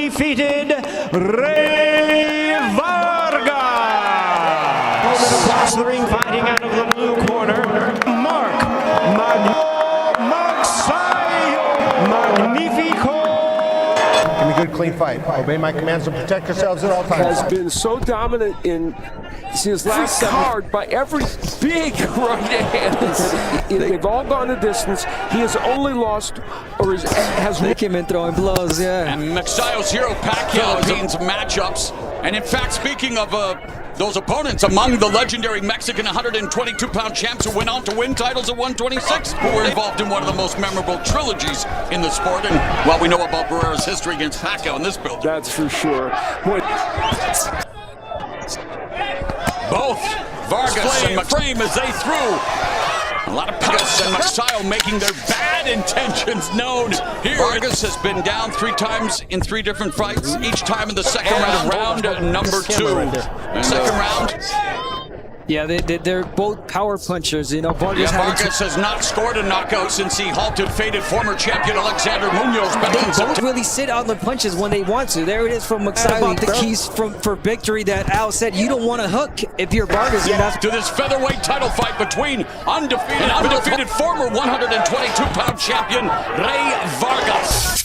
undefeated Rey Vargas. Across the ring, fighting out of the blue corner, Magsayo. Magnifico. Give me a good, clean fight. Obey my commands and protect yourselves at all times. Has been so dominant in his last card by every big right hand. They've all gone the distance. He has only lost, or has They came in throwing blows, yeah. And Magsayo's hero Pacquiao Philippines matchups. And in fact, speaking of those opponents, among the legendary Mexican 122-pound champs who went on to win titles at 126, who were involved in one of the most memorable trilogies in the sport. And well, we know about Barrera's history against Pacquiao in this build. That's for sure. Boy. Both Vargas and frame as they threw. A lot of Vargas and Magsayo making their bad intentions known. Here, Vargas has been down 3 times in 3 different fights, each time in the second round number 2. Second round. Yeah, they're both power punchers, you know. Vargas has not scored a knockout since he halted faded former champion Alexander Munoz. They both really sit on the punches when they want to. There it is from Magsayo. About the keys for victory that Al said. You don't want to hook if you're Vargas. To this featherweight title fight between undefeated former 122-pound champion Rey Vargas.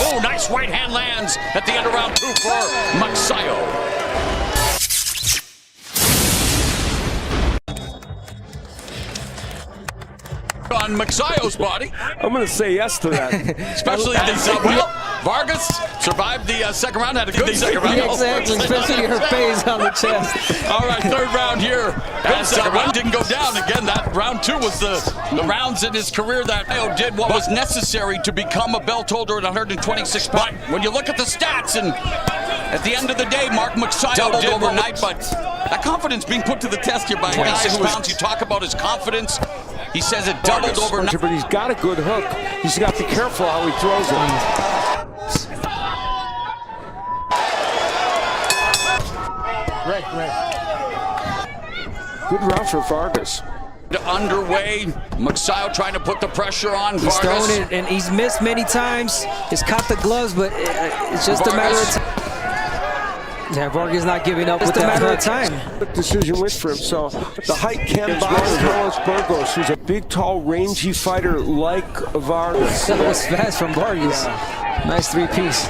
Oh, nice right hand lands at the end of round 2 for Magsayo. On Magsayo's body. I'm going to say yes to that. Especially this, Vargas survived the second round, had a good second round. Exactly, especially her face on the chest. All right, third round here. As round didn't go down. Again, that round 2 was the rounds in his career that Magsayo did what was necessary to become a belt holder at 126 pounds. When you look at the stats, and at the end of the day, Mark Magsayo did overnight, but that confidence being put to the test here by 26 pounds. You talk about his confidence. He says it doubled overnight. But he's got a good hook. He's got to be careful how he throws it. Great. Good round for Vargas. Underway. Magsayo trying to put the pressure on Vargas. He's thrown it, and he's missed many times. He's caught the gloves, but it's just a matter of time. Yeah, Vargas not giving up. It's a matter of time. Decision win for him. So the height can Carlos Burgos, who's a big, tall, rangy fighter like Vargas. That was fast from Vargas. Nice 3-piece.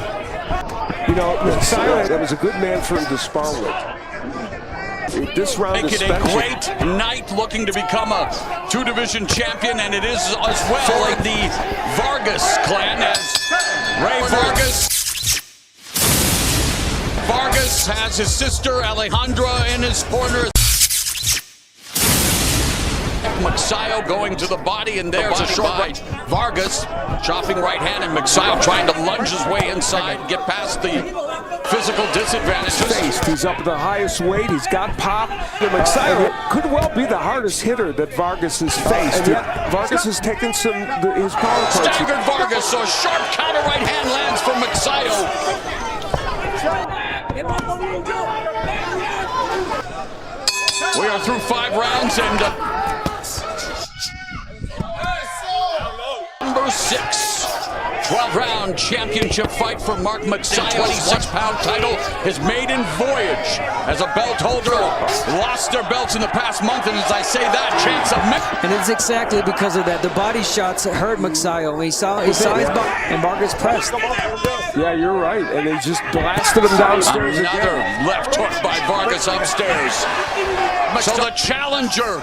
You know, Magsayo, that was a good man for him to spar with. This round Make it a great night, looking to become a 2-division champion, and it is as well for the Vargas clan as Rey Vargas has his sister Alejandra in his corner. Magsayo going to the body, and there's a short right. Vargas chopping right hand, and Magsayo trying to lunge his way inside, get past the physical disadvantages. He's up at the highest weight. He's got pop. Magsayo could well be the hardest hitter that Vargas has faced. Vargas has taken his power punches. Staggered Vargas, so a sharp counter right hand lands from Magsayo. We are through 5 rounds, and number 6, 12-round championship fight for Mark Magsayo. 26-pound title, his maiden voyage as a belt holder. Lost their belts in the past month, and as I say that, chance of and it's exactly because of that. The body shots hurt Magsayo. He saw his body, and Vargas pressed. Yeah, you're right, and they just blasted him downstairs. Another left hook by Vargas upstairs. So the challenger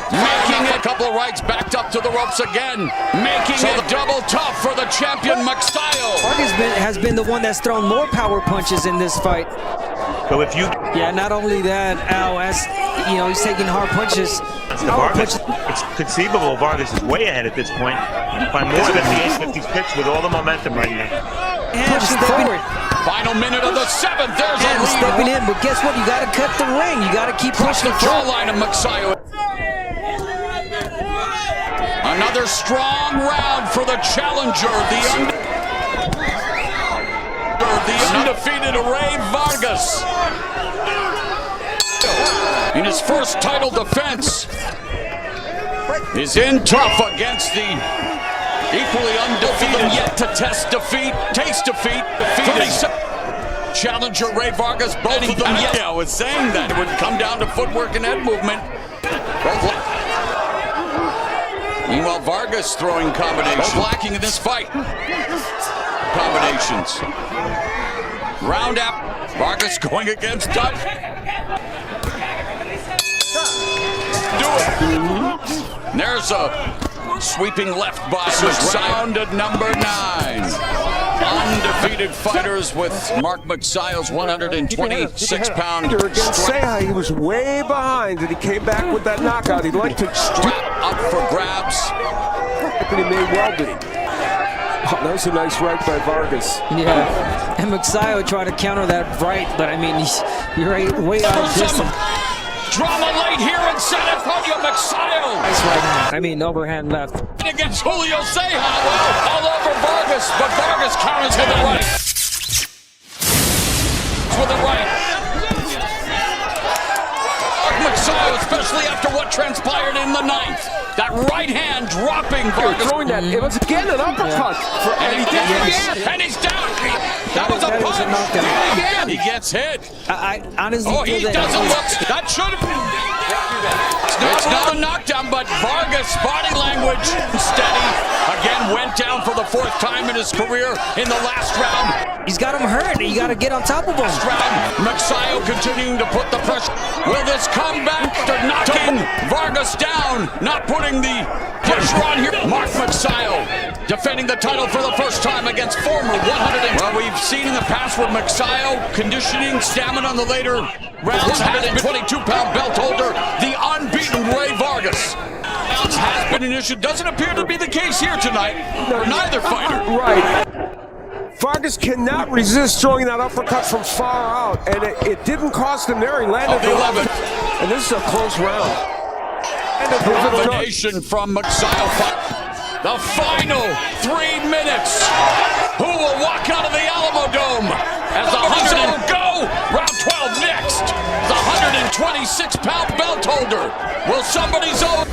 making it. A couple of rights backed up to the ropes again. Making it double tough for the champion Magsayo. Vargas has been the one that's thrown more power punches in this fight. So if you... Yeah, not only that, Al, as you know, he's taking hard punches. It's conceivable Vargas is way ahead at this point by more than the 850s pitch with all the momentum right now. Pushing forward. Final minute of the 7th. There's a lead. Stepping in, but guess what? You got to cut the ring. You got to keep pushing the jawline of Magsayo. Another strong round for the challenger, the undefeated Rey Vargas. In his first title defense, is in tough against the Equally undefeated, yet to test defeat, taste defeat. Challenger Rey Vargas, both of them. Yeah, I was saying that it would come down to footwork and head movement. Meanwhile, Vargas throwing combinations. Both lacking in this fight. Combinations. Round up. Vargas going against Dutch. Do it. And there's a sweeping left by round at number 9. Undefeated fighters with Mark Magsayo's 126-pound against Seha. He was way behind, and he came back with that knockout. He'd like to strap up for grabs. But he may well be. Oh, that was a nice right by Vargas. Yeah, and Magsayo tried to counter that right, but I mean, you're way out of distance. Drama late here in San Antonio. Magsayo. Nice right hand. I mean, overhand left. Against Julio Seha. Well, all over Vargas, but Vargas counters with the right. With the right. Magsayo, especially after what transpired in the 9th. That right hand dropping Vargas. Throwing that. It was again an uppercut. And he did it again. And he's down. That was a punch. Again. He gets hit. I honestly he doesn't look. That should have been. It's not a knockdown, but Vargas' body language steady. Again, went down for the 4th time in his career in the last round. He's got him hurt. You got to get on top of him. Last round, Magsayo continuing to put the pressure. Will this come back after knocking Vargas down? Not putting the pressure on here. Mark Magsayo defending the title for the first time against former 100. Well, we've seen in the past with Magsayo conditioning, stamina on the later rounds. 122-pound belt holder, the unbeaten Rey Vargas. Has been an issue. Doesn't appear to be the case here tonight for neither fighter. Right. Vargas cannot resist throwing that uppercut from far out, and it didn't cost him there. He landed the 11th. And this is a close round. And a combination from Magsayo. The final 3 minutes. Who will walk out of the Alamo Dome as the 100 go? Round 12 next. The 126-pound belt holder. Will somebody's own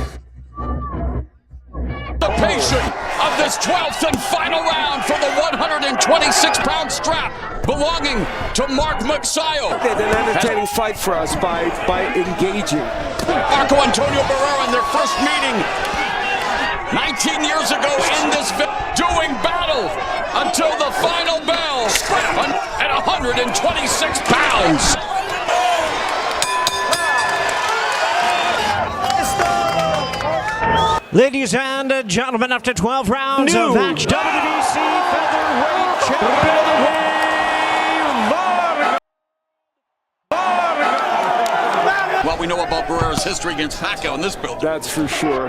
the patient of this 12th and final round for the 126-pound strap belonging to Mark Magsayo. An entertaining fight for us by engaging. Marco Antonio Barrera in their first meeting 19 years ago in this doing battle until the final bell at 126 pounds. Ladies and gentlemen, after 12 rounds of WBC featherweight champion Vargas. Well, we know about Barrera's history against Pacquiao in this build. That's for sure.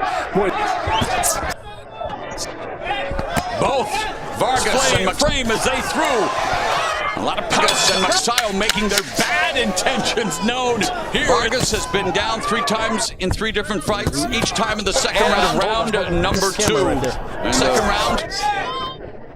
Both Vargas and frame as they threw. A lot of Vargas and Magsayo making their bad intentions known here. Vargas has been down 3 times in 3 different fights, each time in the second round number 2. Second round.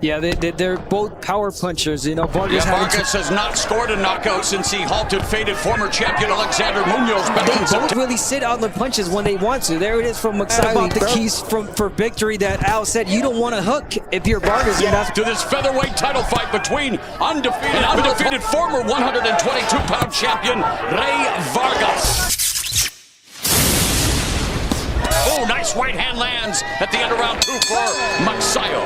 Yeah, they're both power punchers. You know, Vargas has not scored a knockout since he halted faded former champion Alexander Munoz. They both really sit on the punches when they want to. There it is from Magsayo. The keys for victory that Al said. You don't want to hook if you're Vargas. To this featherweight title fight between undefeated former 122-pound champion Rey Vargas. Oh, nice right hand lands at the end of round 2 for Magsayo.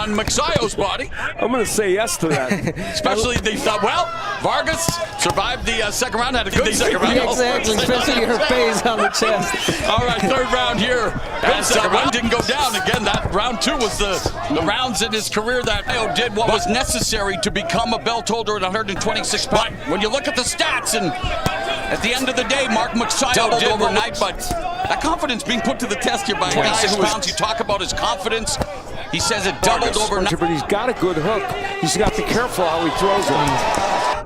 On Magsayo's body. I'm going to say yes to that. Especially they thought, well, Vargas survived the second round, had a good second round. Yeah, exactly, especially her face on the chest. All right, third round here. As one didn't go down again. That round 2 was the rounds in his career that did what was necessary to become a belt holder at 126 pounds. When you look at the stats, and at the end of the day, Mark Magsayo did overnight, but that confidence being put to the test here by 26 pounds. You talk about his confidence. He says it doubled overnight. But he's got a good hook. He's got to be careful how he throws it.